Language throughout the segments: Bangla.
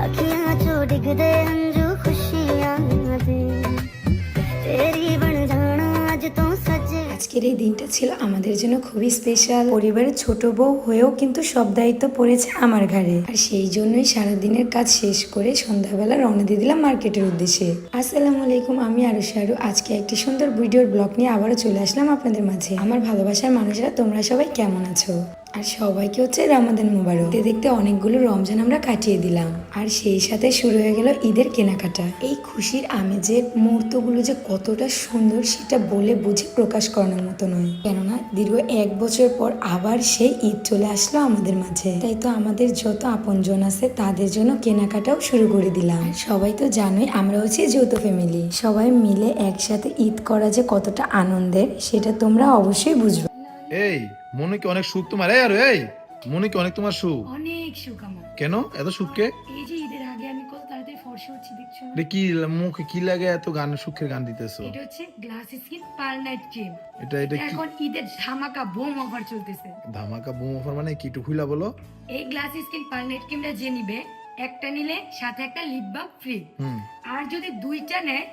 अखियां चो डिगदे अंजू खुशियां दे तेरी बन जाना आज तो सजे। আজকের এই দিনটা ছিল আমাদের জন্য খুবই স্পেশাল। পরিবারের ছোট বউ হয়েও কিন্তু সব দায়িত্ব পড়েছে আমার ঘাড়ে, আর সেই জন্যই সারাদিনের কাজ শেষ করে সন্ধ্যাবেলা রওনা দিয়ে দিলাম মার্কেটের উদ্দেশ্যে। আসসালামু আলাইকুম, আমি আরুশারু। আজকে একটি সুন্দর ভিডিওর ব্লগ নিয়ে আবারও চলে আসলাম আপনাদের মাঝে। আমার ভালোবাসার মানুষরা তোমরা সবাই কেমন আছো? আর সবাইকে হচ্ছে রমাদান মুবারক। দেখতে দেখতে অনেকগুলো রমজান আমরা কাটিয়ে দিলাম, আর সেই সাথে শুরু হয়ে গেল ঈদের কেনাকাটা। এই খুশির আমেজের মুহূর্তগুলো যে কতটা সুন্দর সেটা বলে বুঝে প্রকাশ করানোর মতো নয়। কেননা দীর্ঘ 1 বছর পর আবার সেই ঈদ চলে আসলো আমাদের মাঝে। তাই তো আমাদের যত আপনজন আছে তাদের জন্য কেনাকাটাও শুরু করে দিলাম। সবাই তো জানোই আমরা হচ্ছে যৌথ ফ্যামিলি, সবাই মিলে একসাথে ঈদ করা যে কতটা আনন্দের সেটা তোমরা অবশ্যই বুঝবে। এই মনে কি অনেক সুখ তোমার? এই মনে কি অনেক তোমার সুখ? অনেক সুখ আমার। কেন এত সুখকে? এই যে ঈদের আগে আমি কত তাড়াতাড়ি ফর্সা হচ্ছি দেখছো না? এটা কি মুখে কি লাগে এত গান সুখের গান দিতেছো? এটা হচ্ছে glass skin per night cream. এটা কি এখন ঈদের ধামাকা বুম অফার চলতেছে। ধামাকা বুম অফার মানে কি? একটু খুইলা বলো। এই গ্লাস স্কিন পার নাইট ক্রিমটা যে নিবে, একটা নিলে সাথে একটা লিপ বাম ফ্রি, আর যদি দুইটা নেয়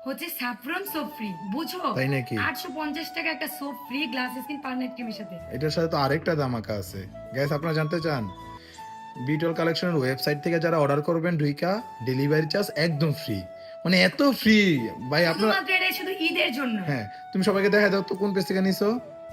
হচ্ছে স্যাফরন সোপ ফ্রি। বুঝো? তাই নাকি? 850 টাকা একটা soap free glass skin per night ক্রিমের সাথে। এটার সাথে তো আরেকটা ধামাকা আছে গাইস, আপনারা জানতে চান? বিটল কালেকশনের ওয়েবসাইট থেকে যারা অর্ডার করবেন ঢুইকা ডেলিভারি চার্জ একদম ফ্রি। মানে এত ফ্রি ভাই আপনারা। শুধুমাত্র এটা শুধু ঈদের জন্য। হ্যাঁ, তুমি সবাইকে দেখা দাও তো কোন পেজ থেকে নিছো।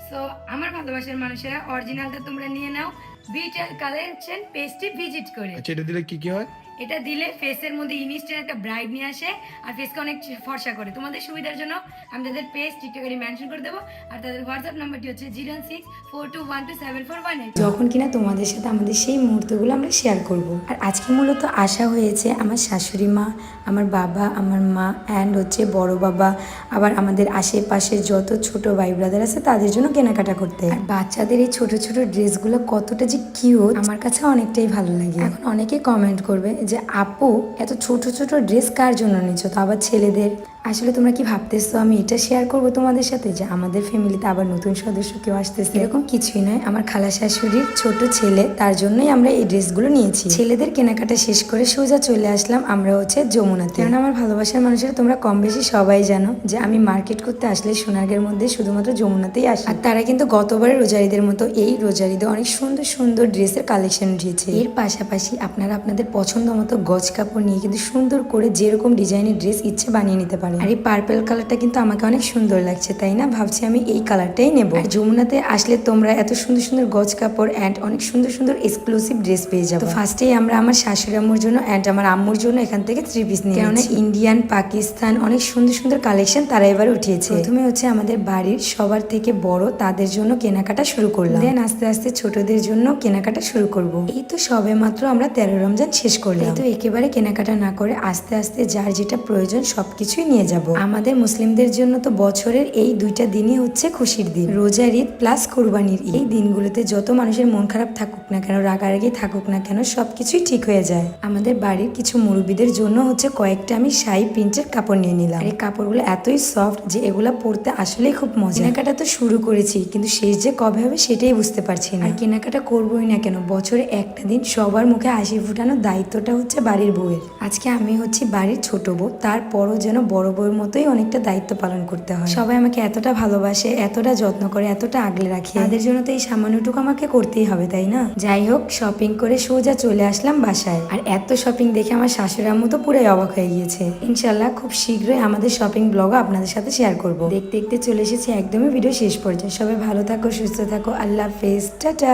সো আমার ভালোবাসার মানুষেরা অরিজিনালটা তোমরা নিয়ে নাও বিটল কালেকশন পেজটি ভিজিট করে। আচ্ছা, এটা দিলে কি কি হয়? এটা দিলে ফেসের মধ্যে ইনস্ট্যান্ট একটা ব্রাইট নিয়ে আসে আর ফেসকে অনেক ফর্সা করে। তোমাদের সুবিধার জন্য আমি তাদের পেজ টিকটকে মেনশন করে দেবো, আর তাদের হোয়াটসঅ্যাপ নাম্বারটি হচ্ছে 0642127418। যখন কিনা তোমাদের সাথে আমাদের সেই মুহূর্তগুলো আমরা শেয়ার করব। আর আজকে মূলত আশা হয়েছে আমার শাশুড়ি মা, আমার বাবা, আমার মা অ্যান্ড হচ্ছে বড় বাবা, আবার আমাদের আশেপাশের যত ছোট ভাই ব্রাদার আছে তাদের জন্য কেনাকাটা করতে। আর বাচ্চাদের এই ছোট ছোট ড্রেসগুলো কতটা যে কিউট, আমার কাছে অনেকটাই ভালো লাগে। এখন অনেকে কমেন্ট করবে যে আপু এত ছোট ছোট ড্রেস কার জন্য নিচ্ছ, তো আবার ছেলেদের। আসলে তোমরা কি ভাবতেছো আমি এটা শেয়ার করব তোমাদের সাথে যে আমাদের ফ্যামিলিতে আবার নতুন সদস্য কেউ আসতেছে? এরকম কিছুই নয়। আমার খালা শাশুড়ির ছোট ছেলে, তার জন্যই আমরা এই ড্রেসগুলো নিয়েছি। ছেলেদের কেনাকাটা শেষ করে সোজা চলে আসলাম আমরা হচ্ছে যমুনাতে। কারণ আমার ভালোবাসার মানুষের তোমরা কম বেশি সবাই জানো যে আমি মার্কেট করতে আসলে সোনারগাঁয়ের মধ্যে শুধুমাত্র যমুনাতেই আসি। আর তারা কিন্তু গতবারে রোজারিদের মতো এই রোজারিতে অনেক সুন্দর সুন্দর ড্রেসের কালেকশন উঠিয়েছে। এর পাশাপাশি আপনারা আপনাদের পছন্দ মতো গজ কাপড় নিয়ে কিন্তু সুন্দর করে যেরকম ডিজাইনের ড্রেস ইচ্ছে বানিয়ে নিতে পারেন। আর এই পার্পল কালারটা কিন্তু আমাকে অনেক সুন্দর লাগছে, তাই না? ভাবছি আমি এই কালারটাই নেব। আর যমুনাতে আসলে তোমরা এত সুন্দর সুন্দর গজ কাপড় এন্ড অনেক সুন্দর সুন্দর এক্সক্লুসিভ ড্রেস পেয়ে যাবে। তো ফার্স্টেই আমরা আমার শাশুড়ি আম্মুর জন্য এন্ড আমার আম্মুর জন্য এখান থেকে 3 পিস নিয়ে, কারণ ইন্ডিয়ান পাকিস্তান অনেক সুন্দর সুন্দর কালেকশন তারা এবার উঠিয়েছে। প্রথমে হচ্ছে আমাদের বাড়ির সবার থেকে বড় তাদের জন্য কেনাকাটা শুরু করলাম, দেন আস্তে আস্তে ছোটদের জন্য কেনাকাটা শুরু করব। এই তো সবে মাত্র আমরা 13 রমজান শেষ করলাম, তো একেবারে কেনাকাটা না করে আস্তে আস্তে যার যেটা প্রয়োজন সবকিছুই নিয়ে যাব। আমাদের মুসলিমদের জন্য তো বছরের এই 2টা দিনই হচ্ছে খুশির দিন, রোজার ঈদ প্লাস কুরবানির ঈদ। এই দিনগুলোতে যত মানুষের মন খারাপ থাকুক না কেন, রাগারাগি থাকুক না কেন, সবকিছুই ঠিক হয়ে যায়। আমাদের বাড়ির কিছু মুরব্বীদের জন্য হচ্ছে কয়েকটা আমি শাড়ি প্রিন্টের কাপড় নিয়ে নিলাম। আর এই কাপড়গুলো এতই সফট যে এগুলা পরতে আসলেই খুব মজা। কেনাকাটা তো শুরু করেছি কিন্তু শেষ যে কবে হবে সেটাই বুঝতে পারছি না। আর কেনাকাটা করবোই না কেন, বছরে একটা দিন সবার মুখে হাসি ফুটানোর দায়িত্বটা হচ্ছে বাড়ির বউয়ের। আজকে আমি হচ্ছে বাড়ির ছোট বউ, তারপরও যেন বড় বউয়ের মতোই অনেকটা দায়িত্ব পালন করতে হয়। সবাই আমাকে এতটা ভালোবাসে, এতটা যত্ন করে, এতটা আগলে রাখে, তাদের জন্য তো এই সামান্যটুকু আমাকে করতেই হবে, তাই না? যাই হোক, শপিং করে সোজা চলে আসলাম বাসায়। আর এত শপিং দেখে আমার শাশুড়ি আম্মু তো পুরাই অবাক হয়ে গিয়েছে। ইনশাল্লাহ খুব শীঘ্রই আমাদের শপিং ব্লগও আপনাদের সাথে শেয়ার করব। দেখতে দেখতে চলে এসেছি একদমই ভিডিও শেষ পর্যায়ে। সবাই ভালো থাকো, সুস্থ থাকো, আল্লাহ হাফেজ, টাটা।